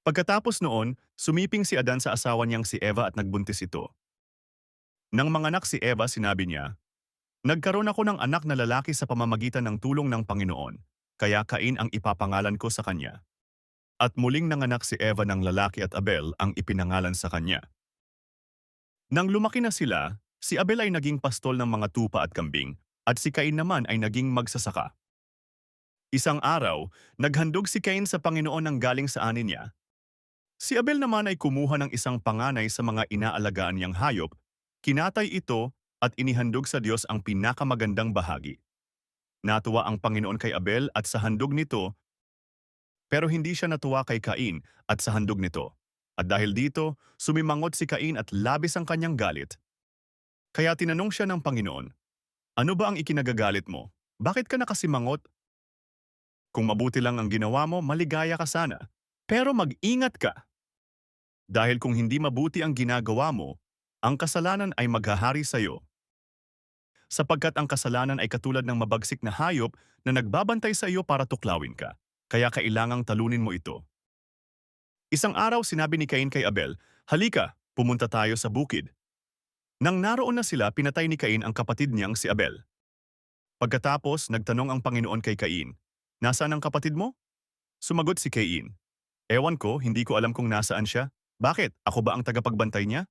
Pagkatapos noon, sumiping si Adan sa asawa niyang si Eva at nagbuntis ito. Nang manganak si Eva, sinabi niya, "Nagkaroon ako ng anak na lalaki sa pamamagitan ng tulong ng Panginoon, kaya Cain ang ipapangalan ko sa kanya." At muling nanganak si Eva ng lalaki at Abel ang ipinangalan sa kanya. Nang lumaki na sila, si Abel ay naging pastol ng mga tupa at kambing, at si Cain naman ay naging magsasaka. Isang araw, naghandog si Cain sa Panginoon ng galing sa ani niya. Si Abel naman ay kumuha ng isang panganay sa mga inaalagaan niyang hayop, kinatay ito at inihandog sa Diyos ang pinakamagandang bahagi. Natuwa ang Panginoon kay Abel at sa handog nito, pero hindi siya natuwa kay Cain at sa handog nito. At dahil dito, sumimangot si Cain at labis ang kanyang galit. Kaya tinanong siya ng Panginoon, "Ano ba ang ikinagagalit mo? Bakit ka nakasimangot? Kung mabuti lang ang ginawa mo, maligaya ka sana. Pero mag-ingat ka. Dahil kung hindi mabuti ang ginagawa mo, ang kasalanan ay maghahari sa iyo. Sapagkat ang kasalanan ay katulad ng mabagsik na hayop na nagbabantay sa iyo para tuklawin ka. Kaya kailangang talunin mo ito." Isang araw sinabi ni Cain kay Abel, "Halika, pumunta tayo sa bukid." Nang naroon na sila, pinatay ni Cain ang kapatid niyang si Abel. Pagkatapos, nagtanong ang Panginoon kay Cain, "Nasaan ang kapatid mo?" Sumagot si Cain, "Ewan ko, hindi ko alam kung nasaan siya. Bakit? Ako ba ang tagapagbantay niya?"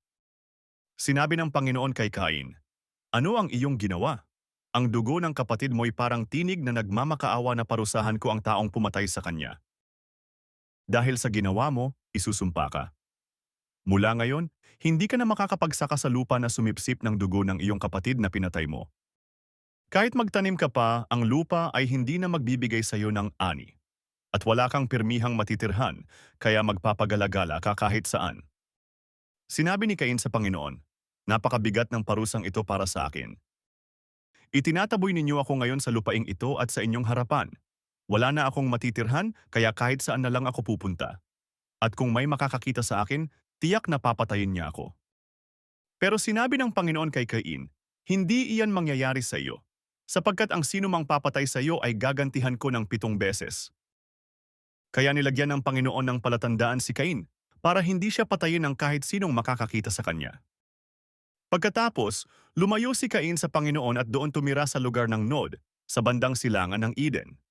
Sinabi ng Panginoon kay Cain, "Ano ang iyong ginawa? Ang dugo ng kapatid mo'y parang tinig na nagmamakaawa na parusahan ko ang taong pumatay sa kanya. Dahil sa ginawa mo, isusumpa ka. Mula ngayon, hindi ka na makakapagsaka sa lupa na sumipsip ng dugo ng iyong kapatid na pinatay mo. Kahit magtanim ka pa, ang lupa ay hindi na magbibigay sa iyo ng ani. At wala kang pirmihang matitirhan, kaya magpapagalagala ka kahit saan." Sinabi ni Cain sa Panginoon, "Napakabigat ng parusang ito para sa akin. Itinataboy ninyo ako ngayon sa lupaing ito at sa inyong harapan. Wala na akong matitirhan, kaya kahit saan na lang ako pupunta. At kung may makakakita sa akin, tiyak na papatayin niya ako." Pero sinabi ng Panginoon kay Cain, "Hindi iyan mangyayari sa iyo, sapagkat ang sino mang papatay sa iyo ay gagantihan ko ng 7 beses." Kaya nilagyan ng Panginoon ng palatandaan si Cain para hindi siya patayin ng kahit sinong makakakita sa kanya. Pagkatapos, lumayo si Cain sa Panginoon at doon tumira sa lugar ng Nod, sa bandang silangan ng Eden.